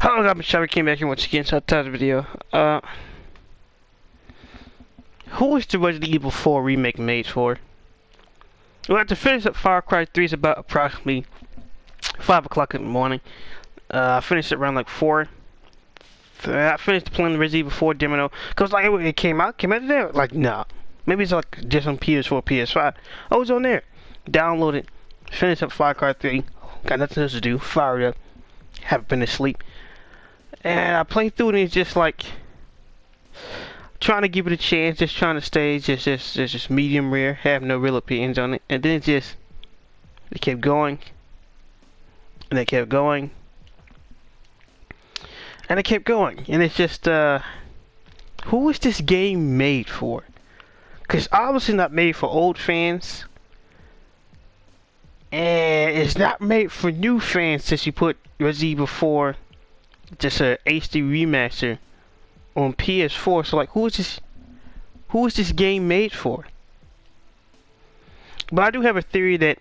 Hello, I'm Shabby, came back here once again, so I'll tell the video. Who is the Resident Evil 4 remake made for? Well, to finish up Far Cry 3 is about approximately 5 o'clock in the morning. I finished it around like 4. I finished playing the Resident Evil 4 demo, cause like it came out there, like nah. Maybe it's like just on PS4, PS5. I was on there, downloaded, finished up Far Cry 3, got nothing else to do, fired up, haven't been asleep. And I played through it and it's just like trying to give it a chance, just trying to stay just medium rare, have no real opinions on it. And then it kept going. And it kept going. And it kept going. And it's just who is this game made for? Cause obviously not made for old fans. And it's not made for new fans since you put Resident Evil 4 just a HD remaster on PS4. So like, who is this game made for? But I do have a theory that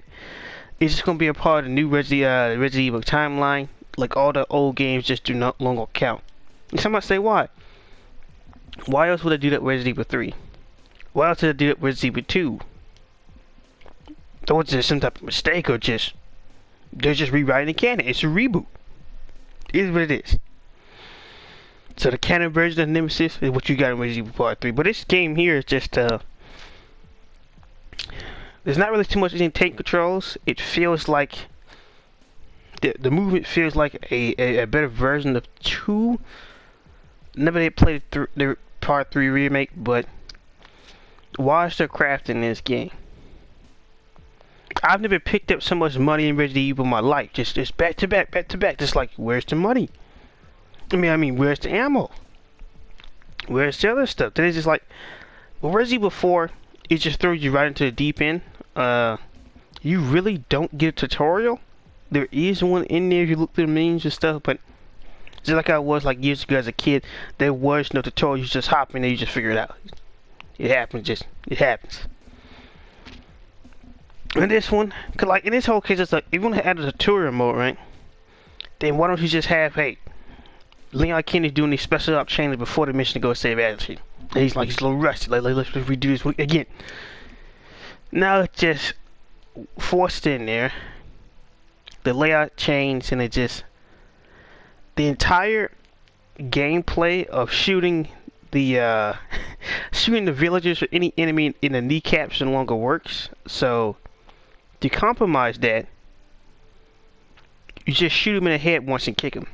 it's just gonna be a part of the new Resident Evil timeline. Like all the old games just do not longer count. And some might say why? Why else would I do that with Resident Evil 3? Why else would I do that with Resident Evil 2? So was there some type of mistake, or they're just rewriting the canon? It's a reboot. It is what it is. So the canon version of Nemesis is what you got in Resident Evil Part 3. But this game here is just there's not really too much in tank controls. It feels like the movement feels like a better version of 2. Never did play the Part 3 remake, but why is there crafting in this game? I've never picked up so much money in Resident Evil in my life. Just back to back. Just like, where's the money? I mean, where's the ammo? Where's the other stuff? Then it's just like, well, Resident Evil 4, it just throws you right into the deep end. You really don't get a tutorial. There is one in there if you look through the menus and stuff, but just like I was like years ago as a kid, there was no tutorial. You just hop in there, you just figure it out. It happens. It happens. In this one, cause like in this whole case, it's like, if you want to add a tutorial mode, right? Then why don't you just have, hey, Leon Kennedy's doing these special op training before the mission to go save Ashley. And he's like, he's a little rusty. Like let's redo this again. Now it's just forced in there. The layout changed, and it just the entire gameplay of shooting the shooting the villagers or any enemy in the kneecaps no longer works. So to compromise that, you just shoot him in the head once and kick him.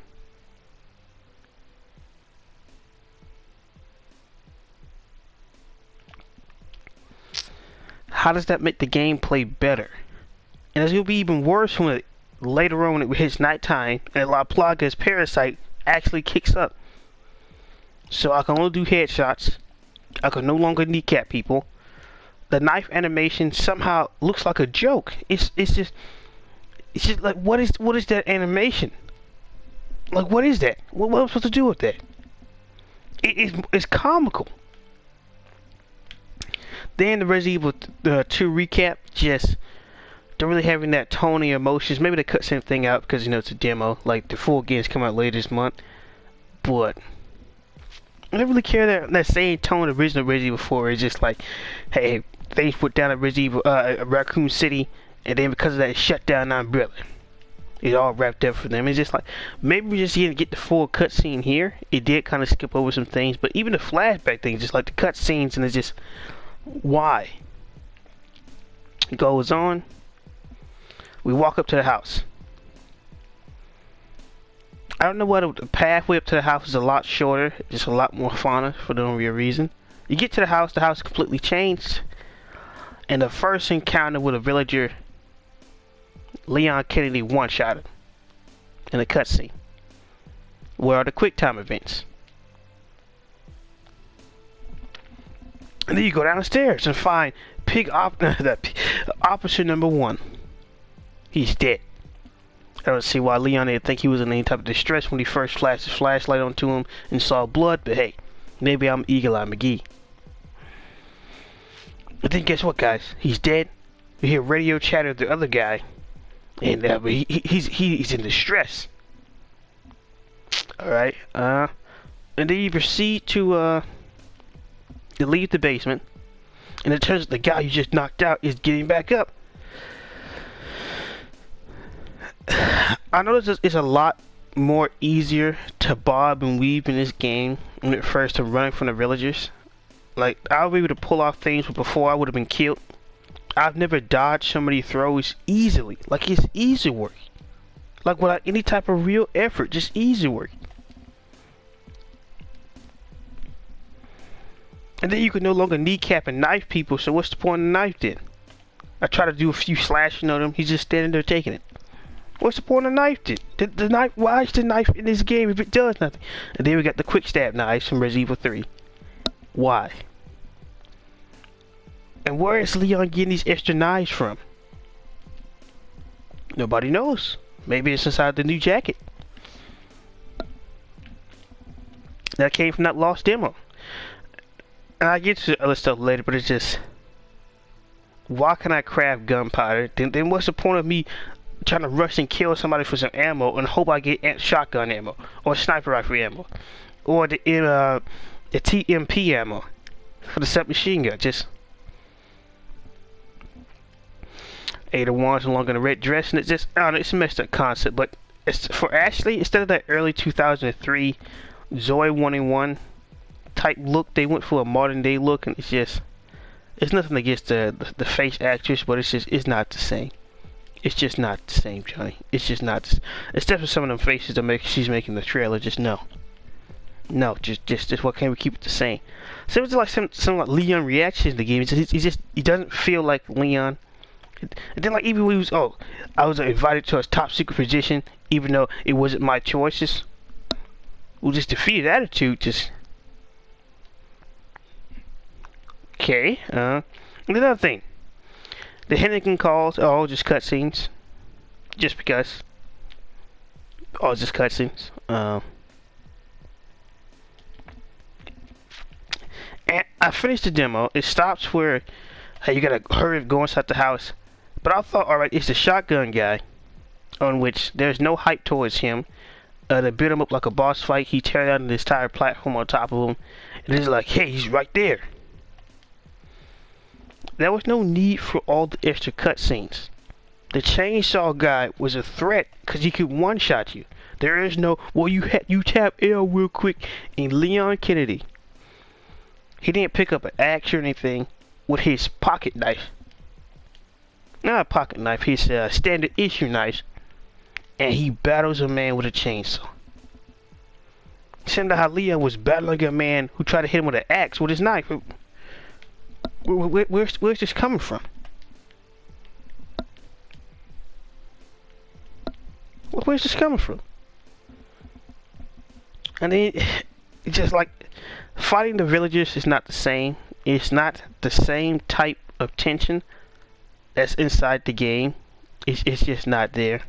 How does that make the gameplay better? And it's gonna be even worse when it, later on when it hits nighttime and La Plaga's parasite actually kicks up. So I can only do headshots. I can no longer kneecap people. The knife animation somehow looks like a joke. It's just like, what is that animation? Like, what is that? What am I supposed to do with that? It's comical. Then the Resident Evil 2 recap just don't really having that tone of emotions. Maybe they cut something out because, you know, it's a demo. Like the full games come out later this month, but I don't really care that same tone of original Resident Evil 4 is just like, hey, things put down at Resident Evil Raccoon City, and then because of that, it shut down Umbrella. It all wrapped up for them. It's just like, maybe we just didn't get the full cutscene here. It did kind of skip over some things, but even the flashback things, just like the cutscenes, and it's just, why? It goes on. We walk up to the house. I don't know what the pathway up to the house is a lot shorter, just a lot more fauna for no real reason. You get to the house completely changed, and the first encounter with a villager, Leon Kennedy one-shot him in a cutscene. Where are the quick time events? And then you go downstairs and find officer number 1. He's dead. I don't see why Leon didn't think he was in any type of distress when he first flashed his flashlight onto him and saw blood, but hey, maybe I'm Eagle Eye McGee. But then guess what, guys? He's dead. You hear radio chatter with the other guy, and he's in distress. Alright, and then you proceed to leave the basement, and it turns out the guy you just knocked out is getting back up. I noticed it's a lot more easier to bob and weave in this game when it refers to running from the villagers. Like, I'll be able to pull off things where before I would have been killed. I've never dodged so many throws easily. Like, it's easy work. Like, without any type of real effort, just easy work. And then you can no longer kneecap and knife people, so what's the point of the knife then? I try to do a few slashing on him, he's just standing there taking it. What's the point of the knife then? The knife, why is the knife in this game if it does nothing? And then we got the quick stab knives from Resident Evil 3. Why? And where is Leon getting these extra knives from? Nobody knows. Maybe it's inside the new jacket. That came from that lost demo. And I get to other stuff later, but it's just, why can I craft gunpowder? Then what's the point of me trying to rush and kill somebody for some ammo and hope I get shotgun ammo or sniper rifle ammo or the TMP ammo for the submachine gun? Just Ada Wong's no longer in a red dress, and it's just, I don't know, it's a messed up concept. But it's for Ashley, instead of that early 2003 Zoe 1-in-1 type look, they went for a modern day look, and it's just, it's nothing against the face actress, but it's not the same. It's just not the same, Johnny. It's just not. It's definitely some of them faces that she's making the trailer. Just no, just what can we keep it the same? So it's like some like Leon reactions in the game. He doesn't feel like Leon. And then like even when he was I was invited to a top secret position, even though it wasn't my choices. Well, just defeated attitude, just okay. Another thing. The Hennigan calls are all just cutscenes. Just because. All just cutscenes. And I finished the demo. It stops where you gotta hurry up, go inside the house. But I thought, alright, it's the shotgun guy, on which there's no hype towards him. They build him up like a boss fight. He tear down this entire platform on top of him. And it's like, hey, he's right there. There was no need for all the extra cutscenes. The chainsaw guy was a threat because he could one-shot you. There is no, well, you tap L real quick. And Leon Kennedy, he didn't pick up an axe or anything with his pocket knife. Not a pocket knife, his standard issue knife. And he battles a man with a chainsaw. Similar to how Leon was battling a man who tried to hit him with an axe with his knife. Where's this coming from? Where's this coming from? And then it's just like fighting the villagers is not the same. It's not the same type of tension that's inside the game. It's just not there.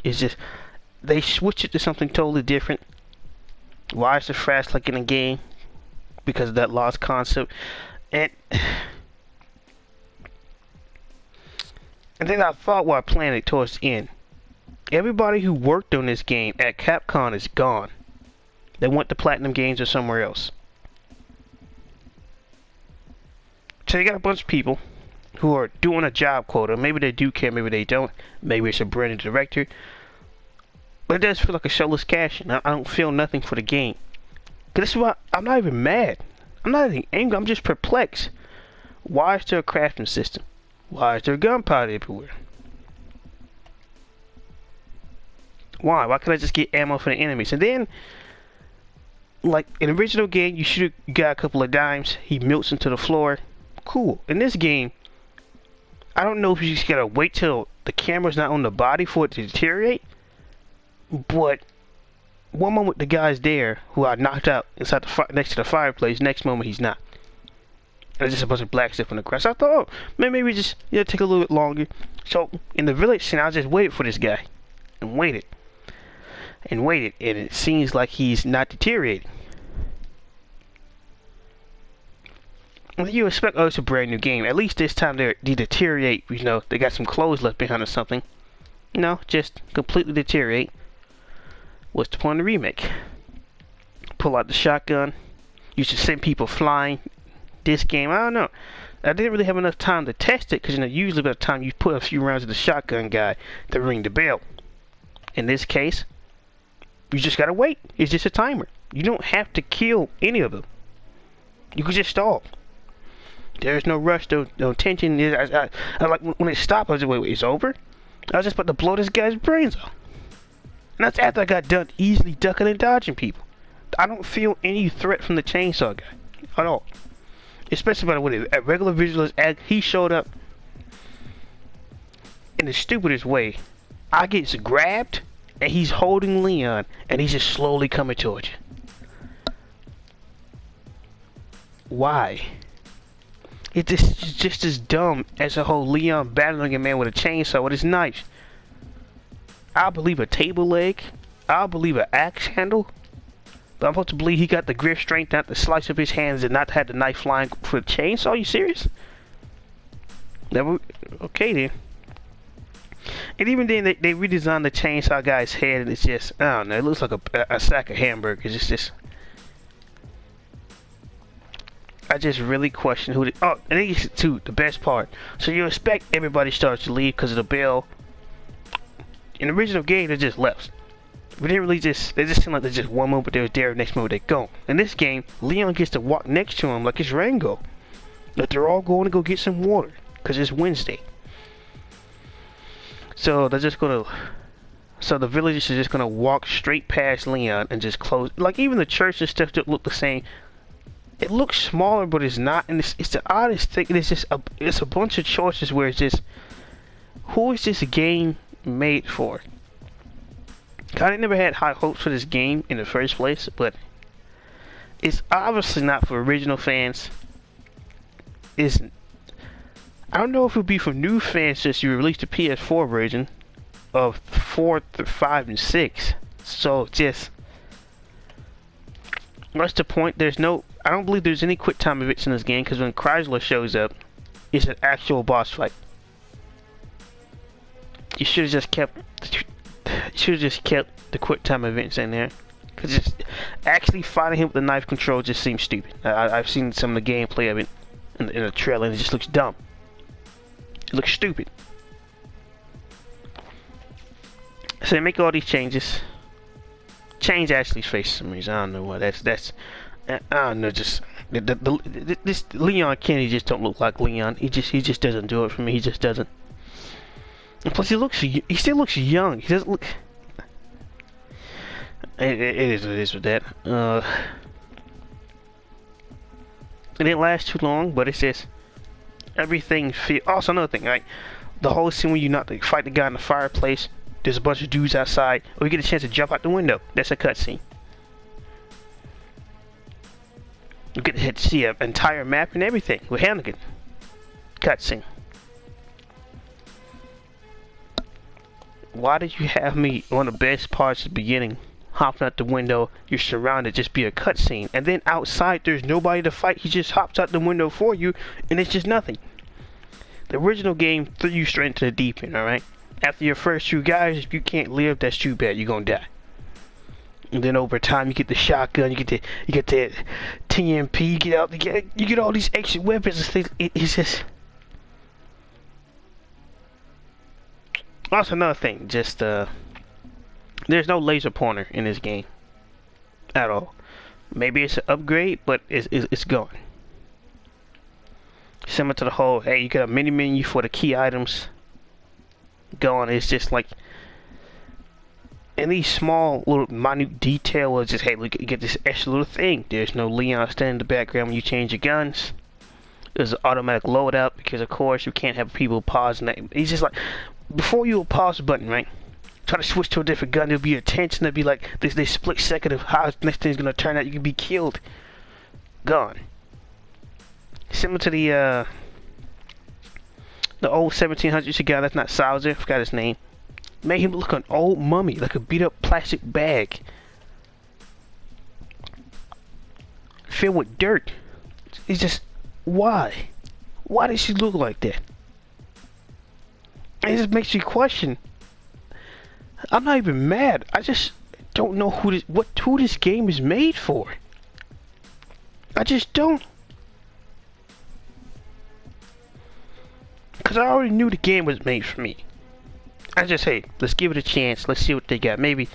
It's just they switch it to something totally different. Why is the fast like in the game? Because of that lost concept. And then I thought while playing it towards the end, everybody who worked on this game at Capcom is gone. They went to Platinum Games or somewhere else. So you got a bunch of people who are doing a job quota. Maybe they do care, maybe they don't. Maybe it's a brand new director. But it does feel like a showless cash in. I don't feel nothing for the game. Cause this is why I'm not even mad. I'm not even angry, I'm just perplexed. Why is there a crafting system? Why is there gunpowder everywhere? Why? Why can't I just get ammo for the enemies? And then, like in the original game, you should have got a couple of dimes. He melts into the floor. Cool. In this game, I don't know if you just gotta wait till the camera's not on the body for it to deteriorate. But one moment the guy's there who I knocked out inside the next to the fireplace. Next moment he's not. There's just a bunch of black stuff on the grass. I thought, oh, maybe just take a little bit longer. So in the village scene, I just waited for this guy and waited and waited, and it seems like he's not deteriorating. Well, you expect, oh, it's a brand new game. At least this time they deteriorate. You know, they got some clothes left behind or something. No, just completely deteriorate. What's the point of the remake? pull out the shotgun. Used to send people flying. This game, I don't know. I didn't really have enough time to test it because usually by the time you put a few rounds of the shotgun guy to ring the bell. In this case, you just gotta wait. It's just a timer. You don't have to kill any of them. You can just stall. There's no rush, no tension. I like when it stopped. I was like, wait, it's over? I was just about to blow this guy's brains off. And that's after I got done easily ducking and dodging people. I don't feel any threat from the chainsaw guy at all. Especially by the way, at regular visuals, he showed up in the stupidest way. I get grabbed, and he's holding Leon, and he's just slowly coming towards you. Why? It's just as dumb as a whole Leon battling a man with a chainsaw with his knife. I'll believe a table leg. I'll believe an axe handle. But I'm supposed to believe he got the grip strength not to slice up his hands and not to have the knife flying for the chainsaw? Are you serious? Okay then. And even then, they redesigned the chainsaw guy's head, and it's just, I don't know, it looks like a sack of hamburgers. It's just, I just really question who. Oh, and then too, the best part. So you expect everybody starts to leave because of the bell. In the original game, they just left. But they really just seem like they're just one moment they're there, next moment they go. In this game, Leon gets to walk next to him like it's Rango. Like they're all going to go get some water because it's Wednesday. So they're just gonna. So the villagers are just gonna walk straight past Leon and just close. Like even the church and stuff that look the same. It looks smaller, but it's not. And it's the oddest thing. It's just it's a bunch of choices where it's just, who is this game made for? I never had high hopes for this game in the first place, but it's obviously not for original fans. I don't know if it would be for new fans since you released the PS4 version of 4, 5, and 6. So just, what's the point? I don't believe there's any quick time events in this game because when Chrysler shows up, it's an actual boss fight. You should have just kept the quick time events in there, because just actually fighting him with the knife control just seems stupid. I've seen some of the gameplay of it in the trailer, and it just looks dumb. It looks stupid. So they make all these changes. Change Ashley's face for some reason. I don't know why. That's I don't know. Just this Leon Kennedy just don't look like Leon. He just doesn't do it for me. He just doesn't. And plus, he still looks young. He doesn't look. It is what it is with that. It didn't last too long, but it's just everything. Also, another thing, right? The whole scene when you not to fight the guy in the fireplace. There's a bunch of dudes outside, or you get a chance to jump out the window. That's a cutscene. You get to see an entire map and everything with Hannigan. Cutscene. Why did you have me, one of the best parts at the beginning, hopping out the window, you're surrounded, just be a cutscene, and then outside there's nobody to fight, he just hops out the window for you, and it's just nothing. The original game threw you straight into the deep end, alright? After your first 2 guys, if you can't live, that's too bad, you're gonna die. And then over time you get the shotgun, you get the TMP, you get all these extra weapons and things. It's just. Also another thing, just there's no laser pointer in this game at all. Maybe it's an upgrade, but it's gone. Similar to the whole, hey, you got a mini menu for the key items. Gone. It's just like, and these small little minute detail is just, hey, look, you get this extra little thing. There's no Leon standing in the background when you change your guns. There's an automatic loadout because of course you can't have people pause and that. He's just like, before you would pause the button, right? Try to switch to a different gun, there'll be a tension, there'll be like this split second of how the next thing's gonna turn out, you can be killed. Gone. Similar to the old 1700s guy that's not Salzer, I forgot his name. Made him look like an old mummy, like a beat up plastic bag. Filled with dirt. It's just, why? Why does she look like that? It just makes you question. I'm not even mad. I just don't know who this game is made for. I just don't. Because I already knew the game was made for me. I just, hey, let's give it a chance. Let's see what they got. Maybe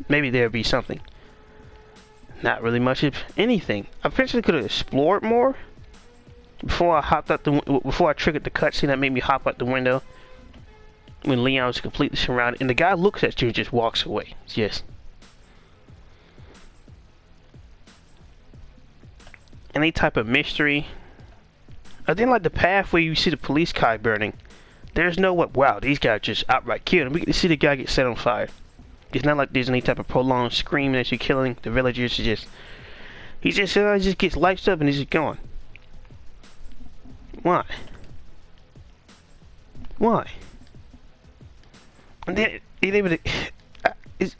there'll be something. Not really much of anything. I potentially could have explored more before I triggered the cutscene that made me hop out the window when Leon was completely surrounded, and the guy looks at you and just walks away. It's just any type of mystery. I didn't like the path where you see the police car burning. There's no wow, these guys just outright killed him. We get to see the guy get set on fire. It's not like there's any type of prolonged screaming as you're killing the villagers. He just gets lights up and he's just gone. Why? Why? And then he's able to. It's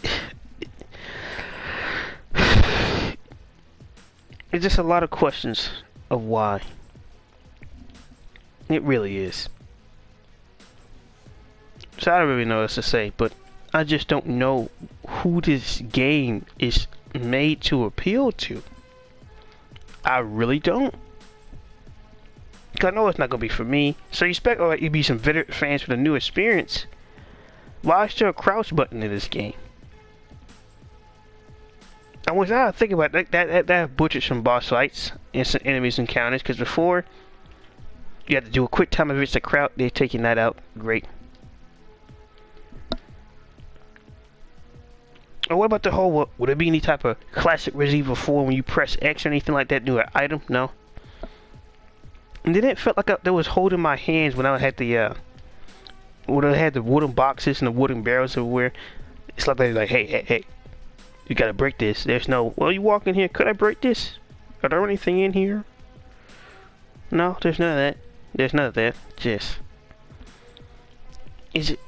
just a lot of questions of why. It really is. So I don't really know what else to say, but I just don't know who this game is made to appeal to. I really don't. Cause I know it's not gonna be for me. So you expect you'd be some veteran fans with a new experience. Why is there a crouch button in this game? And once I think about that butchered some boss fights and some enemies encounters, because before you had to do a quick time events to crouch, they're taking that out. Great. Or what about the whole, would there be any type of classic Resident Evil 4 when you press X or anything like that, new item? No. And then it felt like that was holding my hands when I had the, when I had the wooden boxes and the wooden barrels everywhere. It's like they're like, hey, you gotta break this. There's no, well, you walk in here, could I break this? Are there anything in here? No, there's none of that. There's none of that. Just,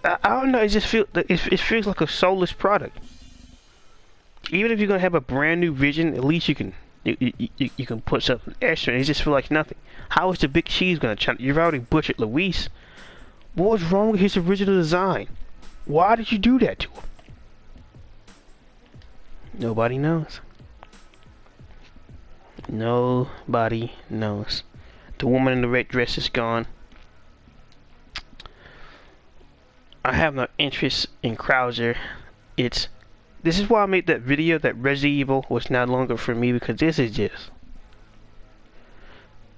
I don't know, it just feels, it feels like a soulless product. Even if you're gonna have a brand new vision, at least you can put something extra. And it just feels like nothing. How is the big cheese gonna try? You've already butchered Luis. What was wrong with his original design? Why did you do that to him? Nobody knows. Nobody knows. The woman in the red dress is gone. I have no interest in Krauser. This is why I made that video that Resident Evil was no longer for me, because this is just,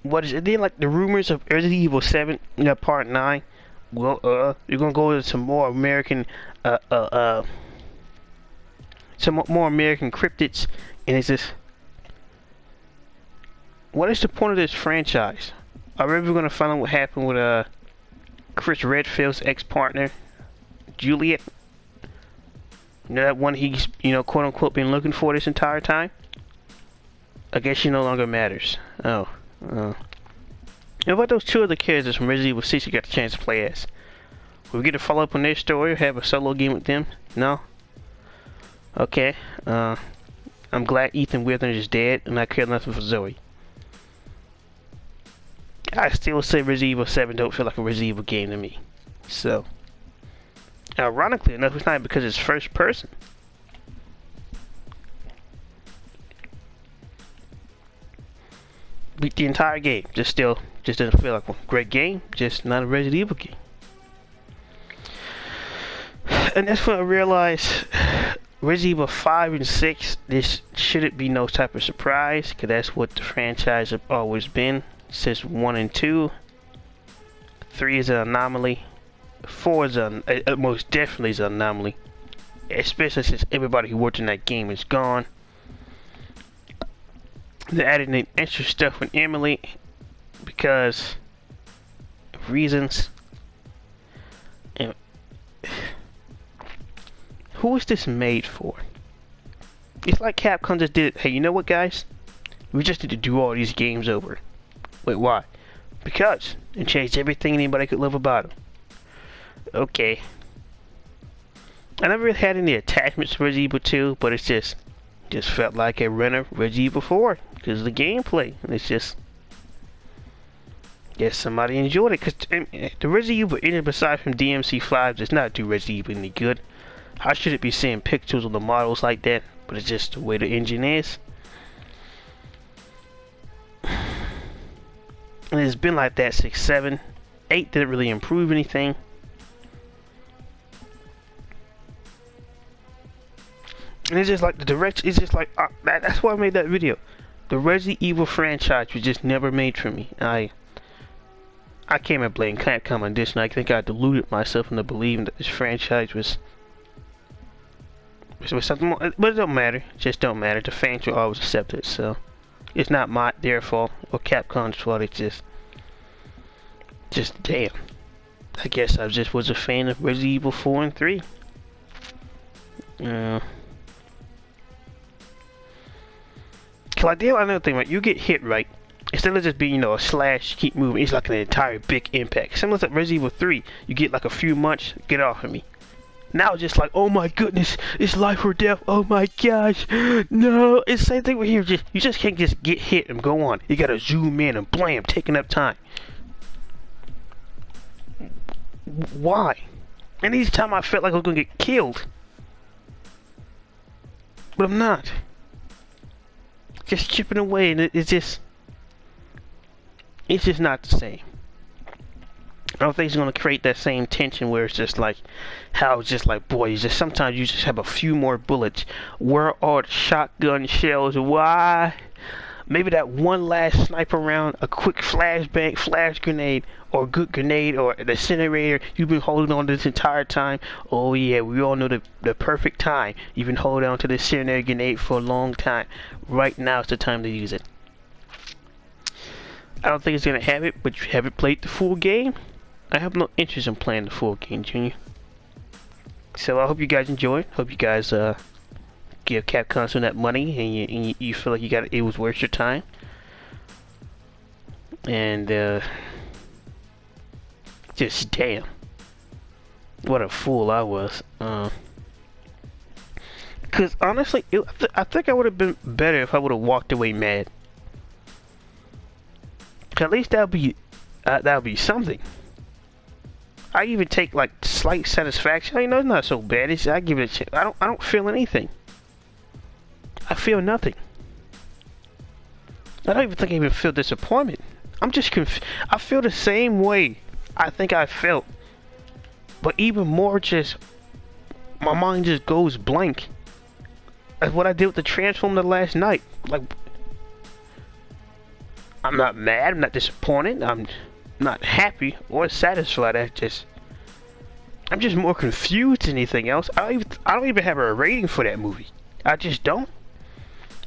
what is it? Then like the rumors of Resident Evil 7, Part 9. Well, you're gonna go into some more American, some more American cryptids, and it's just, what is the point of this franchise? Are we ever gonna find out what happened with Chris Redfield's ex-partner, Juliet? You know, that one he's, quote unquote, been looking for this entire time? I guess she no longer matters. Oh. What about those two other characters from Resident Evil 6 you got the chance to play as? Will we get a follow up on their story or have a solo game with them? No? Okay. I'm glad Ethan Withers is dead and I care nothing for Zoe. I still say Resident Evil 7 don't feel like a Resident Evil game to me. So, ironically enough, it's not because it's first person. Beat the entire game. Just doesn't feel like a great game. Just not a Resident Evil game. And that's when I realized Resident Evil 5 and 6, this shouldn't be no type of surprise, because that's what the franchise have always been since 1 and 2. 3 is an anomaly. 4 is most definitely is an anomaly, especially since everybody who worked in that game is gone. They added in extra stuff with Emily because of reasons. And who is this made for? It's like Capcom just did it. Hey, you know what, guys? We just need to do all these games over. Wait, why? Because it changed everything anybody could love about them. Okay. I never really had any attachments to Resident Evil 2, but it's just felt like a run of Resident Evil 4 because of the gameplay. And it's just, yes, somebody enjoyed it, because the Resident Evil engine, aside from DMC5, does not do Resident Evil any good. I shouldn't be seeing pixels on the models like that, but it's just the way the engine is. And it's been like that 6, 7, 8 didn't really improve anything. And it's just like the direction, it's just like, that's why I made that video. The Resident Evil franchise was just never made for me. I came and blamed Capcom on this, and I think I deluded myself into believing that this franchise was something more, but it don't matter. It just don't matter. The fans will always accept it, so it's not their fault or Capcom's fault. It's just damn. I guess I just was a fan of Resident Evil 4 and 3. Like, another thing, right? You get hit, right? Instead of just being, you know, a slash, keep moving, it's like an entire big impact. Similar to Resident Evil 3, you get like a few months, get off of me. Now it's just like, oh my goodness, it's life or death, oh my gosh, no. It's the same thing with here, you just can't just get hit and go on. You gotta zoom in and blam, taking up time. Why? And each time I felt like I was gonna get killed. But I'm not. Just chipping away, and it's just not the same. I don't think it's gonna create that same tension where it's just like how it's just like, boy, sometimes you just have a few more bullets. Where are the shotgun shells? Why? Maybe that one last sniper round, a quick flashbang, flash grenade, or a good grenade, or the incinerator you've been holding on to this entire time. Oh yeah, we all know the perfect time. You've been holding on to the incinerator grenade for a long time. Right now is the time to use it. I don't think it's gonna have it, but you haven't played the full game. I have no interest in playing the full game, Junior. So I hope you guys enjoyed. Hope you guys give Capcom some of that money, and you feel like it was worth your time. And just damn, what a fool I was. Cause honestly, I think I would have been better if I would have walked away mad. At least that would be something. I even take like slight satisfaction. I know it's not so bad. I give it a chance. I don't feel anything. I feel nothing. I don't even think I even feel disappointment. I'm just I feel the same way I think I felt, but even more, just my mind just goes blank. That's what I did with the Transformer last night. Like, I'm not mad, I'm not disappointed, I'm not happy or satisfied. I'm just more confused than anything else. I don't even have a rating for that movie. I just don't.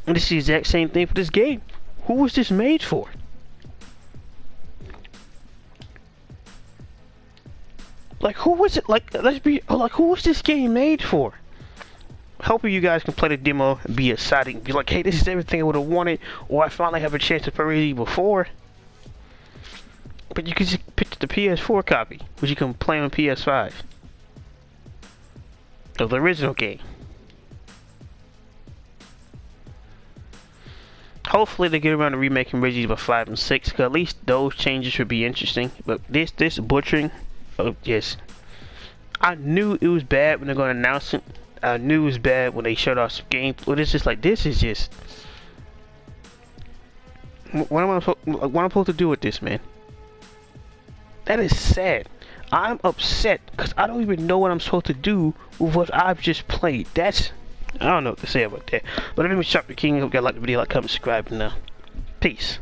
And it's the exact same thing for this game. Who was this made for? Like, who was it? Like, who was this game made for? Hoping you guys can play the demo and be excited and be like, hey, this is everything I would have wanted, or I finally have a chance to play Resident Evil 4. But you can just pick the PS4 copy, which you can play on PS5 of the original game. Hopefully they get around to remaking Resident Evil 5 and 6, because at least those changes would be interesting. But this butchering, yes, I knew it was bad when they're going to announce it. I knew it was bad when they showed off some game. But it's just like, this is just, what am I supposed to do with this, man? That is sad. I'm upset because I don't even know what I'm supposed to do with what I've just played. I don't know what to say about that. But let me shop the king. Hope you guys like the video, like, comment, subscribe, and peace.